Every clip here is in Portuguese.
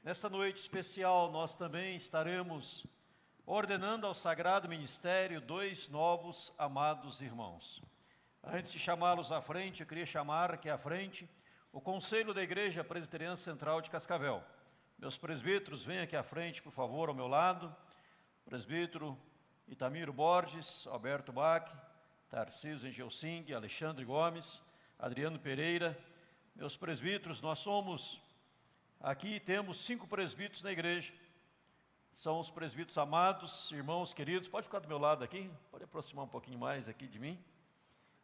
nesta noite especial nós também estaremos ordenando ao Sagrado Ministério dois novos amados irmãos. Antes de chamá-los à frente, eu queria chamar aqui à frente o Conselho da Igreja Presbiteriana Central de Cascavel. Meus presbíteros, venham aqui à frente, por favor, ao meu lado. Presbítero Itamiro Borges, Alberto Bach, Tarcísio Engelsing, Alexandre Gomes, Adriano Pereira. Meus presbíteros, nós somos, aqui temos 5 presbíteros na igreja. São os presbíteros amados, irmãos queridos. Pode ficar do meu lado aqui, pode aproximar um pouquinho mais aqui de mim.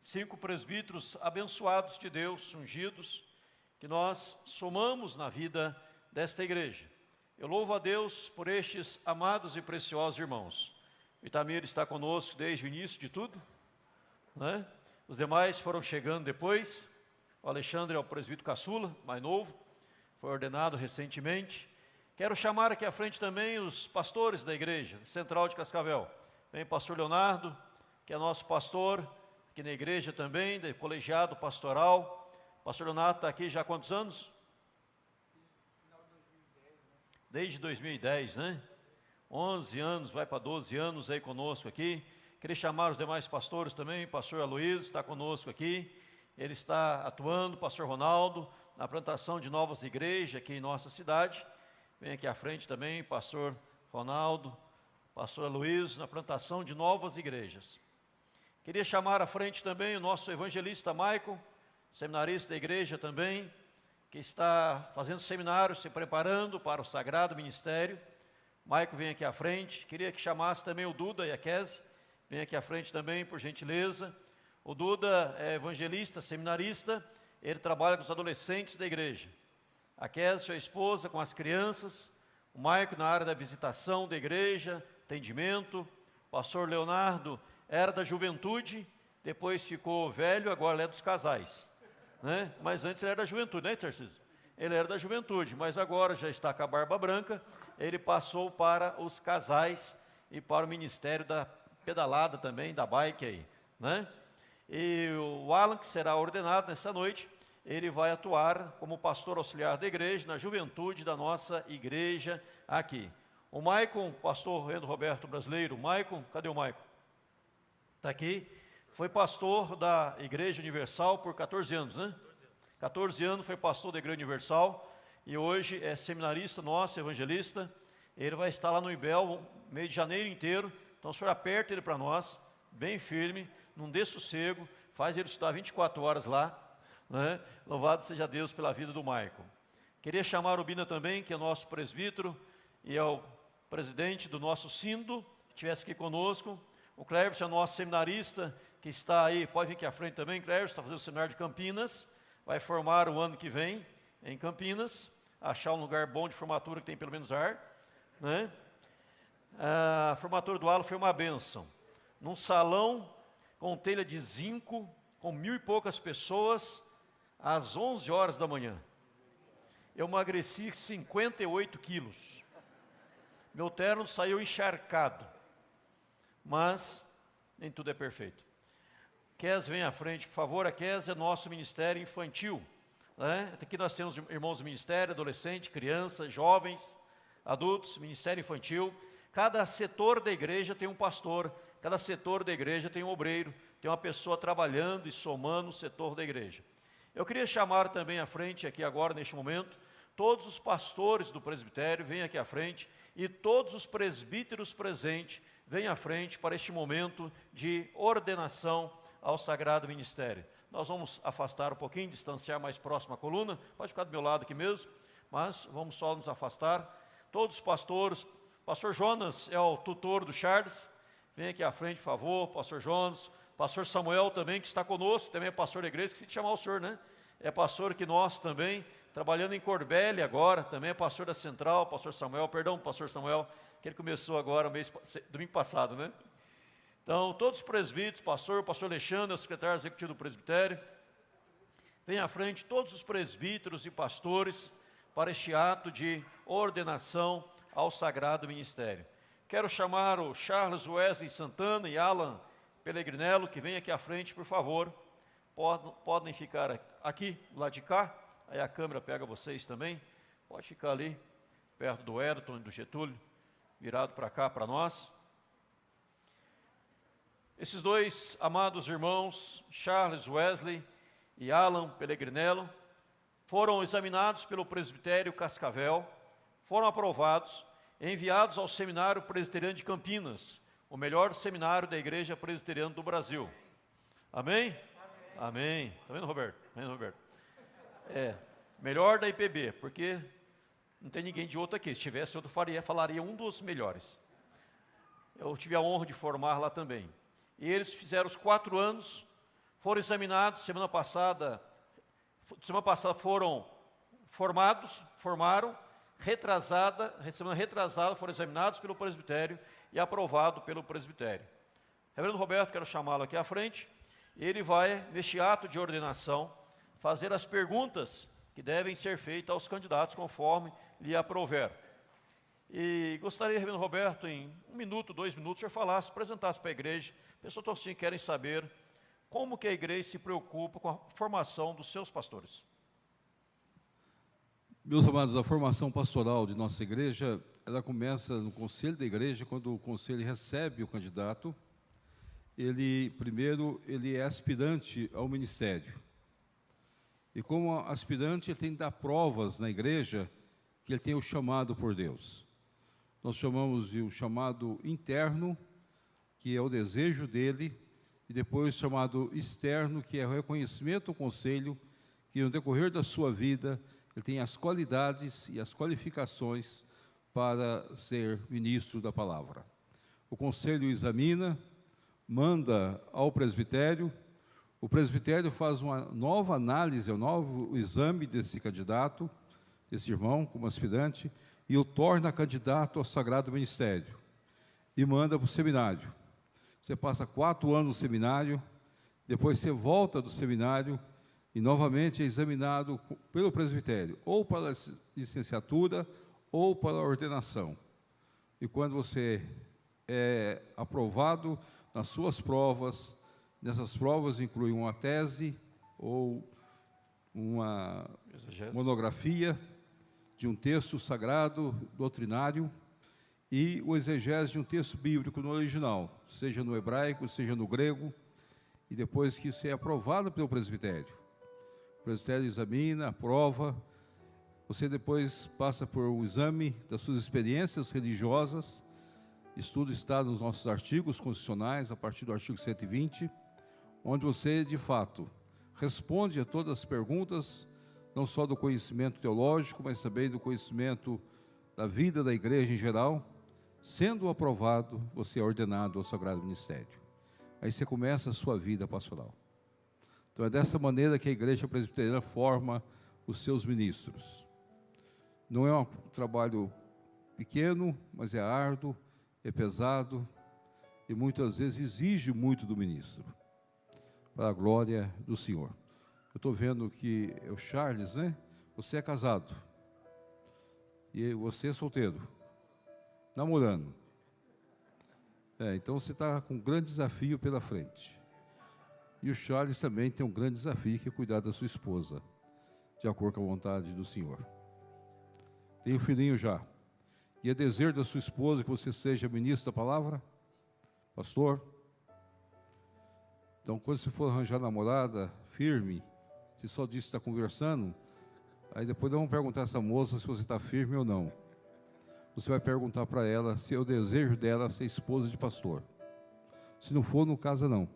5 presbíteros abençoados de Deus, ungidos, que nós somamos na vida desta igreja. Eu louvo a Deus por estes amados e preciosos irmãos. O Itamir está conosco desde o início de tudo, né? Os demais foram chegando depois. O Alexandre é o presbítero caçula, mais novo, foi ordenado recentemente. Quero chamar aqui à frente também os pastores da igreja central de Cascavel. Vem o pastor Leonardo, que é nosso pastor aqui na igreja também, do colegiado pastoral. O pastor Leonardo está aqui já há quantos anos? Desde 2010, né? 11 anos, vai para 12 anos aí conosco aqui. Queria chamar os demais pastores também. O pastor Aloysio está conosco aqui. Ele está atuando, pastor Ronaldo, na plantação de novas igrejas aqui em nossa cidade. Vem aqui à frente também, pastor Ronaldo, pastor Aloysio, na plantação de novas igrejas. Queria chamar à frente também o nosso evangelista Maicon, seminarista da igreja também, que está fazendo seminário, se preparando para o Sagrado Ministério. Maicon vem aqui à frente. Queria que chamasse também o Duda e a Kese, vem aqui à frente também, por gentileza. O Duda é evangelista, seminarista, ele trabalha com os adolescentes da igreja. A Kese, sua esposa, com as crianças. O Maicon na área da visitação da igreja, atendimento. O pastor Leonardo era da juventude, depois ficou velho, agora ele é dos casais, né? Mas antes ele era da juventude, né, Tarcísio? Ele era da juventude, mas agora já está com a barba branca, ele passou para os casais e para o ministério da pedalada também, da bike aí, né? E o Alan, que será ordenado nessa noite, ele vai atuar como pastor auxiliar da igreja, na juventude da nossa igreja aqui. O Maicon, pastor Rendo Roberto Brasileiro. Maicon, cadê o Maicon? Está aqui. Foi pastor da Igreja Universal por 14 anos, né? 14 anos foi pastor da Igreja Universal e hoje é seminarista nosso, evangelista. Ele vai estar lá no IBEL, mês de janeiro inteiro. Então o senhor aperta ele para nós, bem firme, não dê sossego, faz ele estudar 24 horas lá, né? Louvado seja Deus pela vida do Maicon. Queria chamar o Bina também, que é nosso presbítero e é o presidente do nosso sínodo, que estivesse aqui conosco. O Cleverson é nosso seminarista, que está aí, pode vir aqui à frente também. Cleverson está fazendo o seminário de Campinas, vai formar o ano que vem em Campinas, achar um lugar bom de formatura que tem pelo menos ar, né? A formatura do Alan foi uma bênção, num salão com telha de zinco, com 1000 e poucas pessoas, às 11 horas da manhã. Eu emagreci 58 quilos, meu terno saiu encharcado, mas nem tudo é perfeito. Kes, vem à frente, por favor. A Kes é nosso ministério infantil, né? Aqui nós temos irmãos do ministério, adolescente, crianças, jovens, adultos, ministério infantil. Cada setor da igreja tem um pastor, cada setor da igreja tem um obreiro, tem uma pessoa trabalhando e somando o setor da igreja. Eu queria chamar também à frente, aqui agora, neste momento, todos os pastores do presbitério, venham aqui à frente, e todos os presbíteros presentes, venham à frente para este momento de ordenação ao Sagrado Ministério. Nós vamos afastar um pouquinho, distanciar mais próximo à coluna, pode ficar do meu lado aqui mesmo, mas vamos só nos afastar. Todos os pastores, pastor Jonas é o tutor do Charles, vem aqui à frente, por favor, pastor Jonas. Pastor Samuel também, que está conosco, também é pastor da igreja, esqueci de chamar o senhor, né? É pastor aqui nosso também, trabalhando em Corbélia agora, também é pastor da Central, pastor Samuel, perdão, pastor Samuel, que ele começou agora, domingo passado, né? Então, todos os presbíteros, pastor Alexandre, é o secretário executivo do presbitério, vem à frente todos os presbíteros e pastores para este ato de ordenação ao Sagrado Ministério. Quero chamar o Charles Wesley Santana e Alan Pelegrinello, que vem aqui à frente, por favor. Podem ficar aqui, do lado de cá, aí a câmera pega vocês também. Pode ficar ali, perto do Wellington e do Getúlio, virado para cá, para nós. Esses dois amados irmãos, Charles Wesley e Alan Pellegrinello, foram examinados pelo presbitério Cascavel, foram aprovados, enviados ao Seminário Presbiteriano de Campinas, o melhor seminário da Igreja Presbiteriana do Brasil. Amém? Amém. Está vendo, Roberto? Está vendo, Roberto? Melhor da IPB, porque não tem ninguém de outro aqui. Se tivesse outro, falaria um dos melhores. Eu tive a honra de formar lá também. E eles fizeram os 4 anos, foram examinados, semana passada foram formaram, semana retrasada foram examinados pelo presbitério e aprovado pelo presbitério. Reverendo Roberto, quero chamá-lo aqui à frente, ele vai, neste ato de ordenação, fazer as perguntas que devem ser feitas aos candidatos, conforme lhe aprouver. E gostaria, Reverendo Roberto, em 1 minuto, 2 minutos, o senhor falasse, apresentasse para a igreja, pessoas estão assim, querem saber como que a igreja se preocupa com a formação dos seus pastores. Meus amados, a formação pastoral de nossa igreja, ela começa no conselho da igreja, quando o conselho recebe o candidato, primeiro ele é aspirante ao ministério. E como aspirante, ele tem que dar provas na igreja que ele tem o chamado por Deus. Nós chamamos de o chamado interno, que é o desejo dele, e depois o chamado externo, que é o reconhecimento do conselho, que no decorrer da sua vida, ele tem as qualidades e as qualificações para ser ministro da palavra. O conselho examina, manda ao presbitério, o presbitério faz uma nova análise, um novo exame desse candidato, desse irmão como aspirante, e o torna candidato ao sagrado ministério, e manda para o seminário. Você passa 4 anos no seminário, depois você volta do seminário, e novamente é examinado pelo presbitério, ou para a licenciatura, ou para a ordenação. E quando você é aprovado nas suas provas, nessas provas incluem uma tese, ou uma monografia de um texto sagrado, doutrinário, e o exegese de um texto bíblico no original, seja no hebraico, seja no grego, e depois que isso é aprovado pelo presbitério. O presbitério examina, aprova, você depois passa por um exame das suas experiências religiosas, isso tudo está nos nossos artigos constitucionais, a partir do artigo 120, onde você, de fato, responde a todas as perguntas, não só do conhecimento teológico, mas também do conhecimento da vida da igreja em geral. Sendo aprovado, você é ordenado ao sagrado ministério. Aí você começa a sua vida pastoral. Então é dessa maneira que a igreja presbiteriana forma os seus ministros. Não é um trabalho pequeno, mas é árduo, é pesado e muitas vezes exige muito do ministro, para a glória do Senhor. Eu estou vendo que é o Charles, né? Você é casado e você é solteiro, namorando. Então você está com um grande desafio pela frente. E o Charles também tem um grande desafio, que é cuidar da sua esposa, de acordo com a vontade do Senhor. Tem um filhinho já. E é desejo da sua esposa que você seja ministro da palavra? Pastor? Então, quando você for arranjar namorada, firme, se só disse que está conversando, aí depois vamos perguntar a essa moça se você está firme ou não. Você vai perguntar para ela se é o desejo dela ser esposa de pastor. Se não for, não casa não.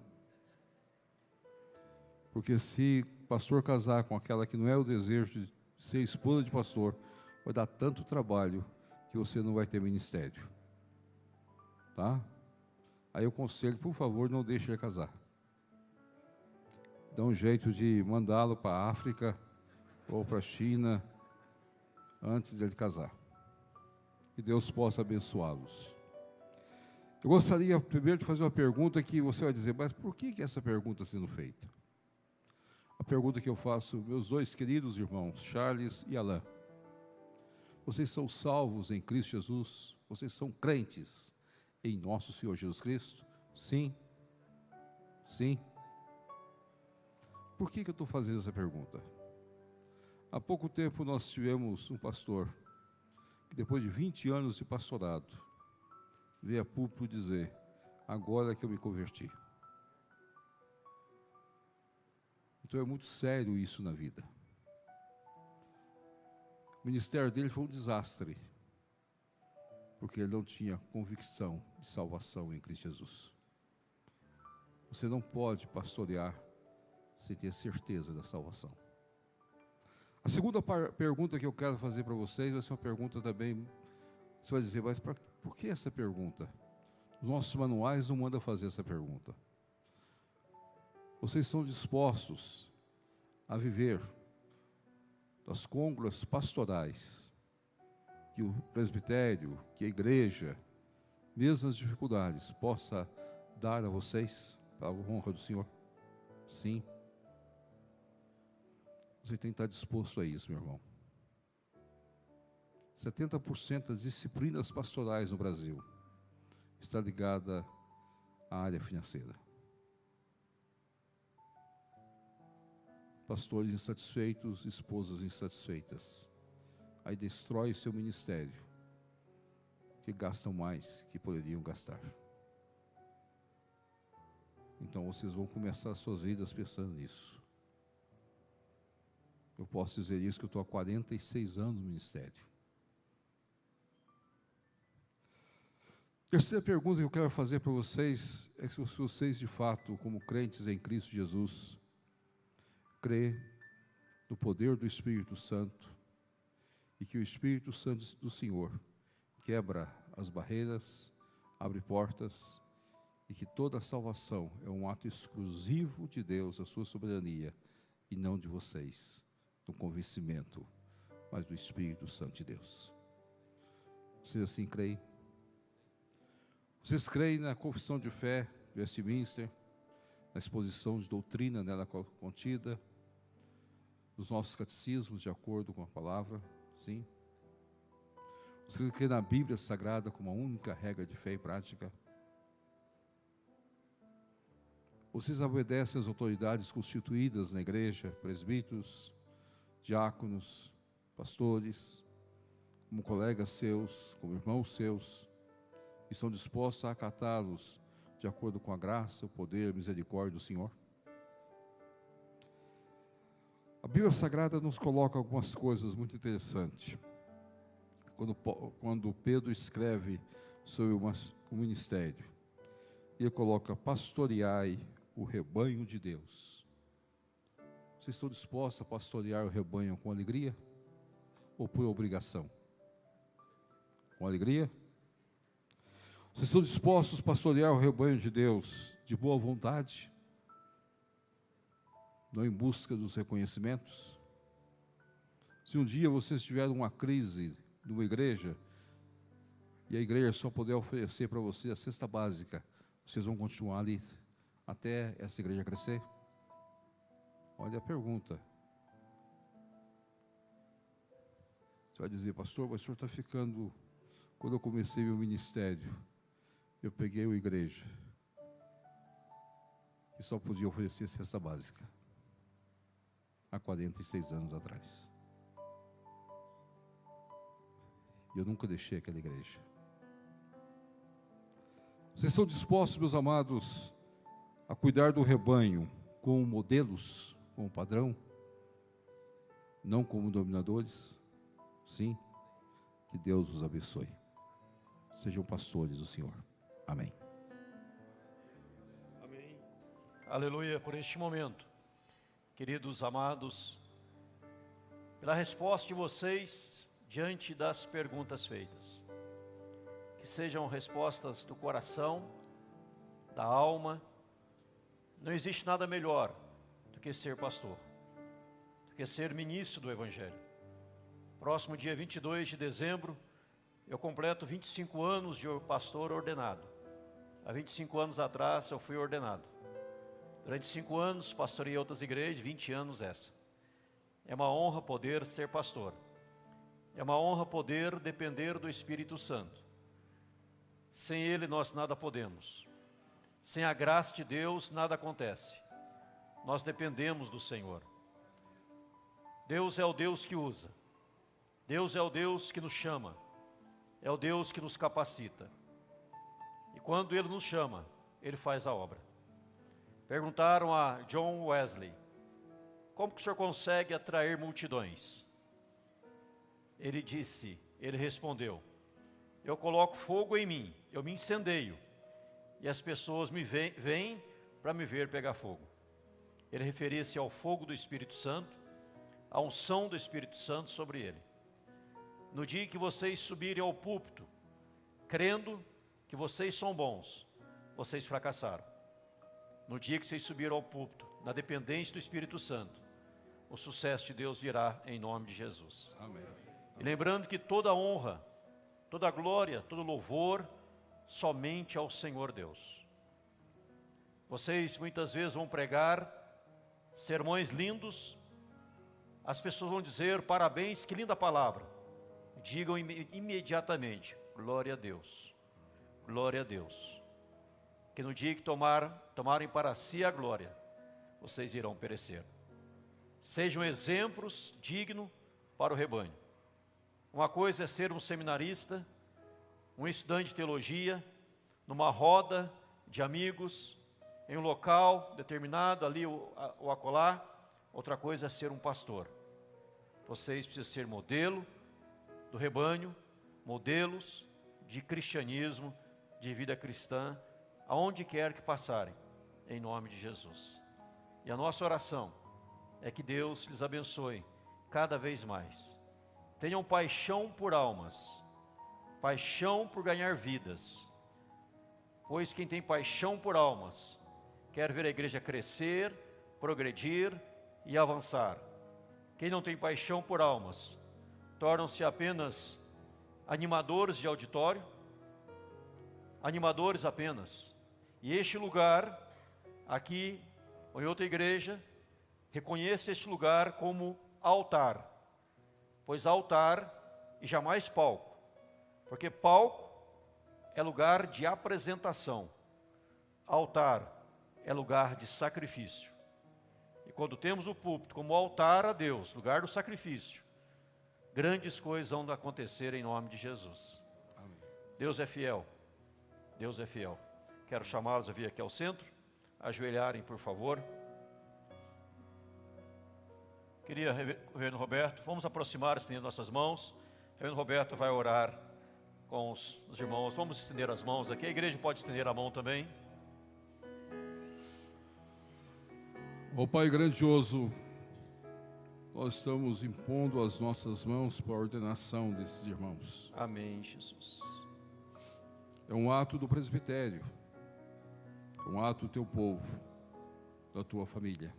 Porque se o pastor casar com aquela que não é o desejo de ser esposa de pastor, vai dar tanto trabalho que você não vai ter ministério. Tá? Aí eu aconselho, por favor, não deixe ele casar. Dá um jeito de mandá-lo para a África ou para a China antes dele casar. Que Deus possa abençoá-los. Eu gostaria primeiro de fazer uma pergunta que você vai dizer, mas por que essa pergunta está sendo feita? A pergunta que eu faço, meus 2 queridos irmãos, Charles e Alain. Vocês são salvos em Cristo Jesus? Vocês são crentes em nosso Senhor Jesus Cristo? Sim? Sim? Por que eu estou fazendo essa pergunta? Há pouco tempo nós tivemos um pastor que depois de 20 anos de pastorado, veio a público dizer: agora é que eu me converti. Então é muito sério isso na vida. O ministério dele foi um desastre, porque ele não tinha convicção de salvação em Cristo Jesus. Você não pode pastorear sem ter certeza da salvação. A segunda pergunta que eu quero fazer para vocês vai ser uma pergunta também. Você vai dizer: mas por que essa pergunta? Os nossos manuais não mandam fazer essa pergunta. Vocês estão dispostos a viver das côngulas pastorais que o presbitério, que a igreja, mesmo nas dificuldades, possa dar a vocês, para a honra do Senhor? Sim. Você tem que estar disposto a isso, meu irmão. 70% das disciplinas pastorais no Brasil está ligada à área financeira. Pastores insatisfeitos, esposas insatisfeitas. Aí destrói o seu ministério, que gastam mais que poderiam gastar. Então vocês vão começar as suas vidas pensando nisso. Eu posso dizer isso, que eu estou há 46 anos no ministério. Terceira pergunta que eu quero fazer para vocês é se vocês de fato, como crentes em Cristo Jesus, crê no poder do Espírito Santo e que o Espírito Santo do Senhor quebra as barreiras, abre portas e que toda a salvação é um ato exclusivo de Deus, a sua soberania, e não de vocês, do convencimento, mas do Espírito Santo de Deus. Vocês assim creem? Vocês creem na confissão de fé de Westminster, na exposição de doutrina nela contida, nos nossos catecismos de acordo com a palavra? Sim. Vocês creem na Bíblia Sagrada como a única regra de fé e prática? Vocês obedecem às autoridades constituídas na igreja, presbíteros, diáconos, pastores, como colegas seus, como irmãos seus, e estão dispostos a acatá-los de acordo com a graça, o poder, a misericórdia do Senhor? A Bíblia Sagrada nos coloca algumas coisas muito interessantes. Quando Pedro escreve sobre o ministério, ele coloca: pastoreai o rebanho de Deus. Vocês estão dispostos a pastorear o rebanho com alegria ou por obrigação? Com alegria? Vocês estão dispostos a pastorear o rebanho de Deus de boa vontade? Não em busca dos reconhecimentos? Se um dia vocês tiverem uma crise numa igreja e a igreja só puder oferecer para você a cesta básica, vocês vão continuar ali até essa igreja crescer? Olha a pergunta. Você vai dizer: pastor, mas o senhor está ficando... Quando eu comecei meu ministério, eu peguei uma igreja que só podia oferecer cesta básica, há 46 anos atrás. E eu nunca deixei aquela igreja. Vocês estão dispostos, meus amados, a cuidar do rebanho como modelos, como padrão, não como dominadores? Sim. Que Deus os abençoe. Sejam pastores do Senhor. Amém. Amém. Aleluia por este momento. Queridos amados, pela resposta de vocês diante das perguntas feitas. Que sejam respostas do coração, da alma. Não existe nada melhor do que ser pastor, do que ser ministro do Evangelho. Próximo dia 22 de dezembro, eu completo 25 anos de pastor ordenado. Há 25 anos atrás eu fui ordenado. Durante 5 anos pastorei outras igrejas, 20 anos essa. É uma honra poder ser pastor. É uma honra poder depender do Espírito Santo. Sem Ele nós nada podemos. Sem a graça de Deus nada acontece. Nós dependemos do Senhor. Deus é o Deus que usa. Deus é o Deus que nos chama. é o Deus que nos capacita. E quando Ele nos chama, Ele faz a obra. Perguntaram a John Wesley: como que o senhor consegue atrair multidões? Ele respondeu: eu coloco fogo em mim, eu me incendeio, e as pessoas vêm para me ver pegar fogo. Ele referia-se ao fogo do Espírito Santo, a unção do Espírito Santo sobre ele. No dia que vocês subirem ao púlpito, crendo que vocês são bons, vocês fracassaram. No dia que vocês subiram ao púlpito, na dependência do Espírito Santo, o sucesso de Deus virá em nome de Jesus. Amém. E lembrando que toda honra, toda glória, todo louvor, somente ao Senhor Deus. Vocês muitas vezes vão pregar sermões lindos, as pessoas vão dizer: parabéns, que linda palavra. Digam imediatamente: glória a Deus, glória a Deus. Que no dia que tomarem para si a glória, vocês irão perecer. Sejam exemplos dignos para o rebanho. Uma coisa é ser um seminarista, um estudante de teologia, numa roda de amigos, em um local determinado, ali ou acolá. Outra coisa é ser um pastor. Vocês precisam ser modelo do rebanho, modelos de cristianismo, de vida cristã, aonde quer que passarem, em nome de Jesus. E a nossa oração é que Deus lhes abençoe cada vez mais. Tenham paixão por almas, paixão por ganhar vidas, pois quem tem paixão por almas, quer ver a igreja crescer, progredir e avançar. Quem não tem paixão por almas, tornam-se apenas animadores de auditório, animadores apenas. E este lugar, aqui ou em outra igreja, reconheça este lugar como altar, pois altar e jamais palco, porque palco é lugar de apresentação, altar é lugar de sacrifício. E quando temos o púlpito como altar a Deus, lugar do sacrifício, grandes coisas vão acontecer em nome de Jesus. Amém. Deus é fiel, Deus é fiel. Quero chamá-los a vir aqui ao centro, ajoelharem por favor. Queria, Reverendo Roberto, vamos aproximar, estendendo nossas mãos. Reverendo Roberto vai orar com os irmãos. Vamos estender as mãos aqui. A igreja pode estender a mão também. Ó Pai grandioso, nós estamos impondo as nossas mãos para a ordenação desses irmãos. Amém, Jesus. É um ato do presbitério, é um ato do teu povo, da tua família.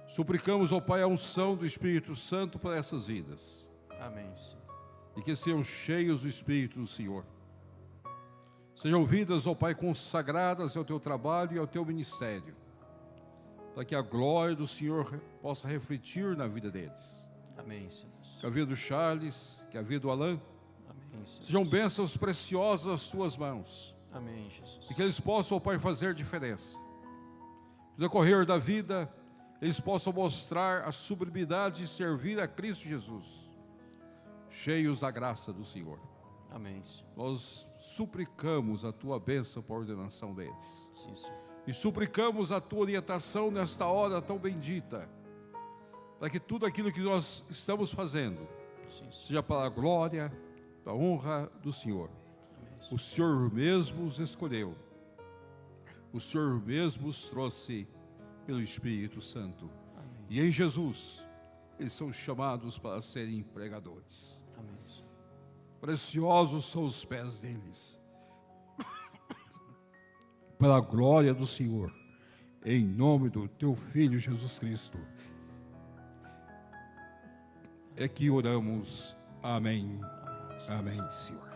Suplicamos, ó Pai, a unção do Espírito Santo para essas vidas. Amém, Senhor. E que sejam cheios do Espírito do Senhor. Sejam vidas, ó Pai, consagradas ao teu trabalho e ao teu ministério, para que a glória do Senhor possa refletir na vida deles. Amém, Senhor. Que a vida do Charles, que a vida do Alain, Amém, Senhor. sejam bênçãos preciosas às tuas mãos. Amém, Jesus. E que eles possam, ó Pai, fazer diferença. No decorrer da vida, eles possam mostrar a sublimidade de servir a Cristo Jesus, cheios da graça do Senhor. Amém, Senhor. Nós suplicamos a tua bênção para a ordenação deles. Sim, Senhor. E suplicamos a tua orientação nesta hora tão bendita, para que tudo aquilo que nós estamos fazendo Sim, Senhor. seja para a glória, para a honra do Senhor. Amém, Senhor. O Senhor mesmo os escolheu, o Senhor mesmo os trouxe pelo Espírito Santo. Amém. E em Jesus, eles são chamados para serem pregadores. Amém, Senhor. Preciosos são os pés deles, para a glória do Senhor, em nome do teu Filho Jesus Cristo, é que oramos. Amém. Amém, Senhor.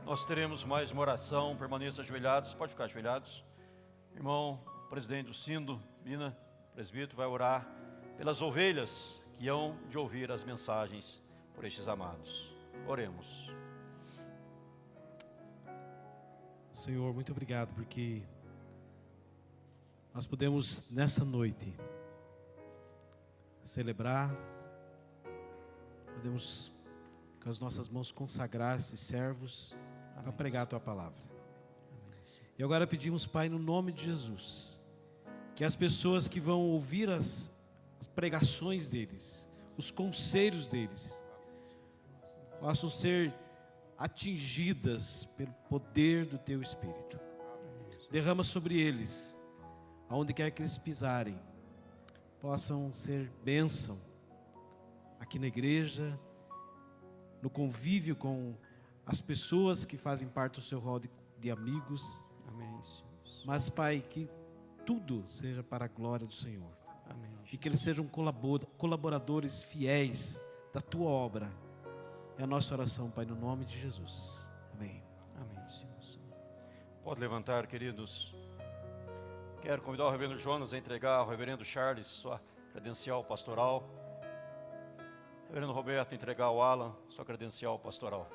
Nós teremos mais uma oração, permaneça ajoelhados, pode ficar ajoelhados. Irmão, presidente do Sindo, Mina, presbítero, vai orar pelas ovelhas que hão de ouvir as mensagens por estes amados. Oremos. Senhor, muito obrigado, porque nós podemos nessa noite celebrar, podemos com as nossas mãos consagrar esses servos para pregar a Tua palavra. E agora pedimos, Pai, no nome de Jesus, que as pessoas que vão ouvir as pregações deles, os conselhos deles, possam ser atingidas pelo poder do Teu Espírito. Derrama sobre eles, aonde quer que eles pisarem, possam ser bênção aqui na igreja, no convívio com as pessoas que fazem parte do Seu rol de amigos. Amém, Senhor. Mas, Pai, que tudo seja para a glória do Senhor. Amém. E que eles sejam colaboradores fiéis da Tua obra. É a nossa oração, Pai, no nome de Jesus. Amém. Amém, Senhor. Pode levantar, queridos. Quero convidar o reverendo Jonas a entregar ao reverendo Charles sua credencial pastoral. Reverendo Roberto, entregar ao Alan sua credencial pastoral.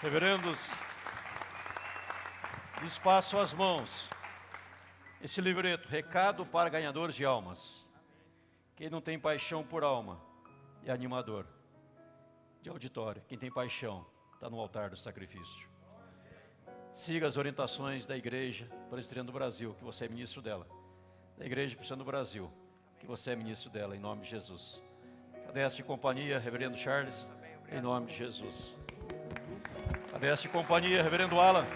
Reverendos, despaço as mãos. Esse livreto, Recado para Ganhadores de Almas. Quem não tem paixão por alma é animador de auditório. Quem tem paixão está no altar do sacrifício. Siga as orientações da Igreja Presbiteriana do Brasil, que você é ministro dela. Da Igreja Presbiteriana do Brasil, que você é ministro dela, em nome de Jesus. Cadê companhia, reverendo Charles, em nome de Jesus. Cadê companhia, reverendo Alan,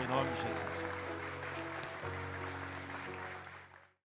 em nome de Jesus.